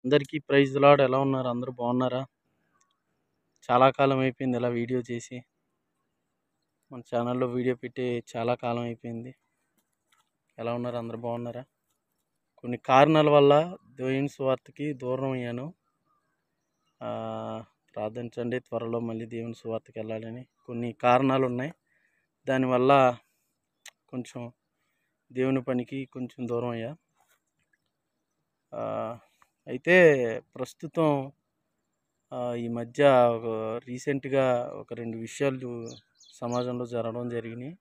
అందరికీ praise lord. ఎలా ఉన్నారు? అందరూ బాగున్నారా? చాలా కాలం అయిపోయింది ఇలా వీడియో చేసి. మన ఛానల్లో వీడియో పెట్టి చాలా కాలం అయిపోయింది. ఎలా ఉన్నారు? అందరూ బాగున్నారా? కొన్ని కారణాల వల్ల దేవుని సువార్తకి దూరం అయ్యాను. ప్రార్థించండి, త్వరలో మళ్ళీ దేవుని సువార్తకి వెళ్ళాలని. కొన్ని కారణాలు ఉన్నాయి. దానివల్ల కొంచెం దేవుని పనికి కొంచెం దూరం అయ్యా. అయితే ప్రస్తుతం ఈ మధ్య రీసెంట్గా ఒక 2 విషయాలు సమాజంలో జరగడం జరిగినాయి.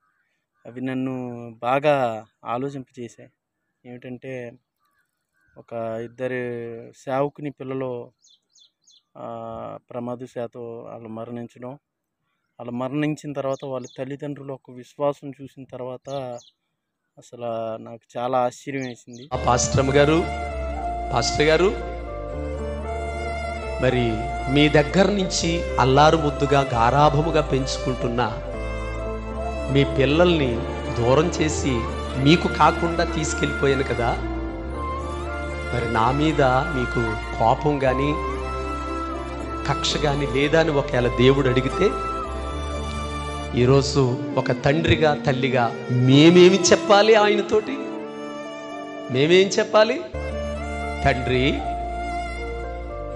అవి నన్ను బాగా ఆలోచింపజేశాయి. ఏమిటంటే, ఒక ఇద్దరు సేవకుని పిల్లలు ప్రమాదవశాత్తు వాళ్ళు మరణించడం. వాళ్ళు మరణించిన తర్వాత వాళ్ళ తల్లిదండ్రులు ఒక విశ్వాసం చూసిన తర్వాత అసలు నాకు చాలా ఆశ్చర్యం వేసింది. పాస్టర్ గారు మరి మీ దగ్గర నుంచి అల్లారు ముద్దుగా గారాభముగా పెంచుకుంటున్న మీ పిల్లల్ని దూరం చేసి మీకు కాకుండా తీసుకెళ్ళిపోయాను కదా. మరి నా మీద మీకు కోపం కానీ కక్ష కానీ లేదా అని ఒకవేళ దేవుడు అడిగితే, ఈరోజు ఒక తండ్రిగా తల్లిగా మేమేమి చెప్పాలి? ఆయనతోటి మేమేం చెప్పాలి? తండ్రి,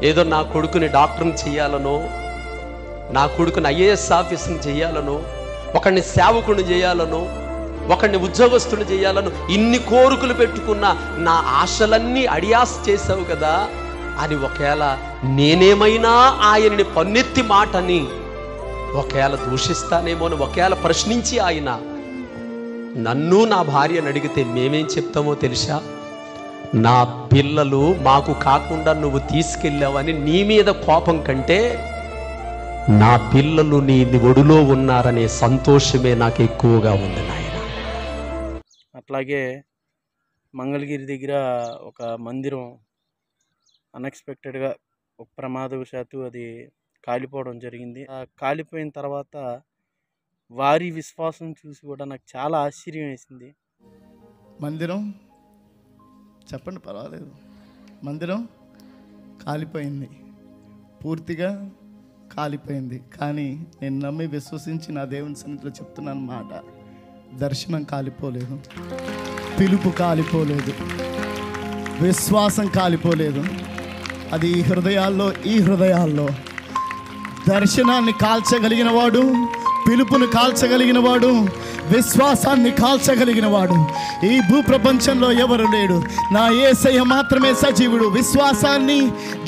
ఏదో నా కొడుకుని డాక్టర్ని చెయ్యాలనో, నా కొడుకుని ఐఏఎస్ ఆఫీసర్ని చెయ్యాలనో, ఒకడిని సేవకుని చేయాలనో, ఒకడిని ఉద్యోగస్తుని చేయాలనో ఇన్ని కోరికలు పెట్టుకున్న నా ఆశలన్నీ అడియాస్ చేసావు కదా అని ఒకవేళ నేనేమైనా ఆయనని పన్నెత్తి మాటని ఒకవేళ దూషిస్తానేమో అని ఒకవేళ ప్రశ్నించి ఆయన నన్ను నా భార్యను అడిగితే మేమేం చెప్తామో తెలుసా? నా పిల్లలు మాకు కాకుండా నువ్వు తీసుకెళ్ళావని నీ మీద కోపం కంటే నా పిల్లలు నీ ఒడిలో ఉన్నారనే సంతోషమే నాకు ఎక్కువగా ఉంది నాయన. అట్లాగే మంగళగిరి దగ్గర ఒక మందిరం అన్ఎక్స్పెక్టెడ్గా ఒక ప్రమాదవశాత్తు అది కాలిపోవడం జరిగింది. కాలిపోయిన తర్వాత వారి విశ్వాసం చూసి కూడా నాకు చాలా ఆశ్చర్యం వేసింది. మందిరం చెప్పండి, పర్వాలేదు. మందిరం కాలిపోయింది, పూర్తిగా కాలిపోయింది. కానీ నేను నమ్మి విశ్వసించి నా దేవుని సన్నిధిలో చెప్తున్నాను మాట, దర్శనం కాలిపోలేదు, పిలుపు కాలిపోలేదు, విశ్వాసం కాలిపోలేదు. అది ఈ హృదయాల్లో దర్శనాన్ని కాల్చగలిగిన వాడు, పిలుపును కాల్చగలిగిన వాడు, విశ్వాసాన్ని కాల్చగలిగిన వాడు ఈ భూప్రపంచంలో ఎవరు లేడు. నా యేసయ్య మాత్రమే సజీవుడు. విశ్వాసాన్ని,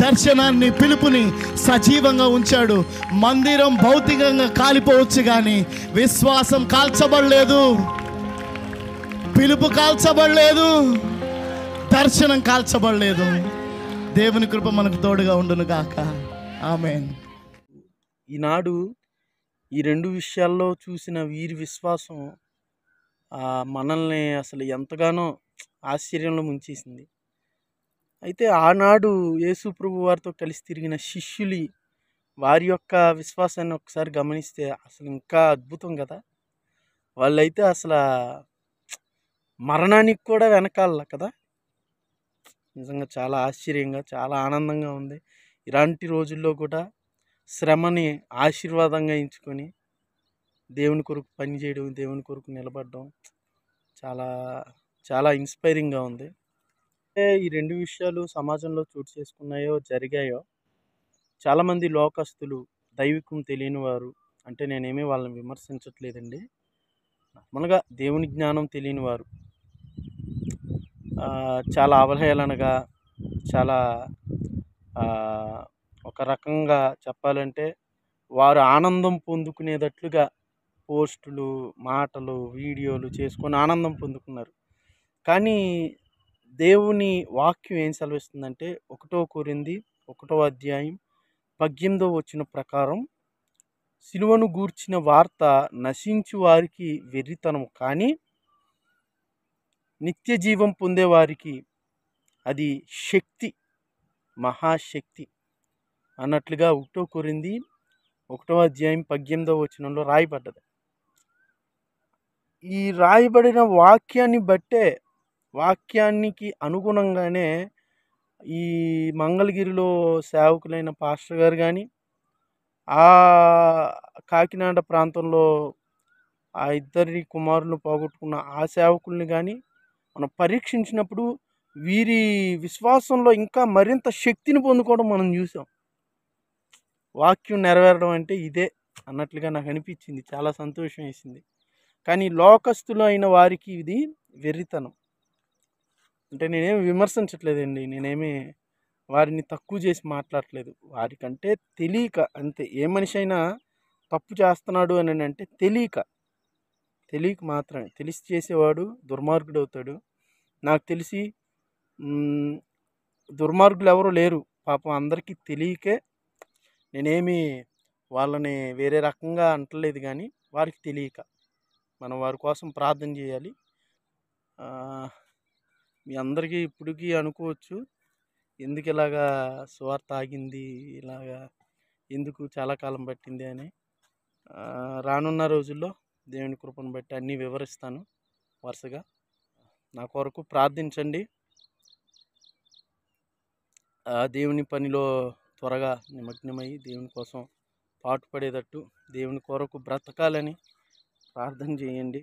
దర్శనాన్ని, పిలుపుని సజీవంగా ఉంచాడు. మందిరం భౌతికంగా కాలిపోవచ్చు కానీ విశ్వాసం కాల్చబడలేదు, పిలుపు కాల్చబడలేదు, దర్శనం కాల్చబడలేదు. దేవుని కృప మనకు తోడుగా ఉండును గాక. ఆమేన్. ఈనాడు ఈ 2 విషయాల్లో చూసిన వీరి విశ్వాసం మనల్ని అసలు ఎంతగానో ఆశ్చర్యంలో ముంచేసింది. అయితే ఆనాడు యేసు ప్రభు వారితో కలిసి తిరిగిన శిష్యులు వారి యొక్క విశ్వాసాన్ని ఒకసారి గమనిస్తే అసలు ఇంకా అద్భుతం కదా. వాళ్ళైతే అసలు మరణానికి కూడా వెనకాల కదా. నిజంగా చాలా ఆశ్చర్యంగా, చాలా ఆనందంగా ఉంది. ఇలాంటి రోజుల్లో కూడా శ్రమని ఆశీర్వాదంగా ఎంచుకొని దేవుని కొరకు పనిచేయడం, దేవుని కొరకు నిలబడడం చాలా చాలా ఇన్స్పైరింగ్గా ఉంది. ఈ 2 విషయాలు సమాజంలో చోటు చేసుకున్నాయో, జరిగాయో, చాలామంది లోకస్తులు, దైవికం తెలియని వారు, అంటే నేనేమీ వాళ్ళని విమర్శించట్లేదండి, నార్మల్గా దేవుని జ్ఞానం తెలియని వారు చాలా అవహేళనగా, చాలా ఒక రకంగా చెప్పాలంటే వారు ఆనందం పొందుకునేటట్లుగా పోస్టులు, మాటలు, వీడియోలు చేసుకొని ఆనందం పొందుకున్నారు. కానీ దేవుని వాక్యం ఏం సెలవిస్తుందంటే 1 కొరింథీ 1:18 ప్రకారం, సిలువను గూర్చిన వార్త నశించు వారికి వెర్రితనము, కానీ నిత్య జీవం పొందేవారికి అది శక్తి, మహాశక్తి అన్నట్లుగా 1 కొరింథీ 1:18 రాయబడ్డది. ఈ రాయబడిన వాక్యాన్ని బట్టే, వాక్యానికి అనుగుణంగానే ఈ మంగళగిరిలో సేవకులైన పాస్టర్ గారు కానీ, ఆ కాకినాడ ప్రాంతంలో ఆ ఇద్దరి కుమారులను పోగొట్టుకున్న ఆ సేవకుల్ని కానీ మనం పరీక్షించినప్పుడు వీరి విశ్వాసంలో ఇంకా మరింత శక్తిని పొందుకోవడం మనం చూసాం. వాక్యం నెరవేరడం అంటే ఇదే అన్నట్లుగా నాకు అనిపించింది. చాలా సంతోషం వేసింది. కానీ లోకస్తులు అయిన వారికి ఇది వెర్రితనం. అంటే నేనేమి విమర్శించట్లేదండి, నేనేమి వారిని తక్కువ చేసి మాట్లాడట్లేదు. వారికంటే తెలియక అంతే. ఏ మనిషి అయినా తప్పు చేస్తున్నాడు అని అంటే తెలియక మాత్రమే. తెలిసి చేసేవాడు దుర్మార్గుడు అవుతాడు. నాకు తెలిసి దుర్మార్గులు ఎవరు లేరు. పాపం అందరికీ తెలియకే. నేనేమి వాళ్ళని వేరే రకంగా అంటలేదు, కానీ వారికి తెలియక మనం వారి కోసం ప్రార్థన చేయాలి. మీ అందరికీ ఇప్పటికీ అనుకోవచ్చు, ఎందుకు ఇలాగా సువార్త ఆగింది, ఇలాగా ఎందుకు చాలా కాలం పట్టింది అని. రానున్న రోజుల్లో దేవుని కృపను బట్టి అన్నీ వివరిస్తాను వరుసగా. నా కొరకు ప్రార్థించండి. దేవుని పనిలో త్వరగా నిమగ్నమై దేవుని కోసం పాటుపడేటట్టు, దేవుని కొరకు బ్రతకాలని ప్రార్థన చేయండి.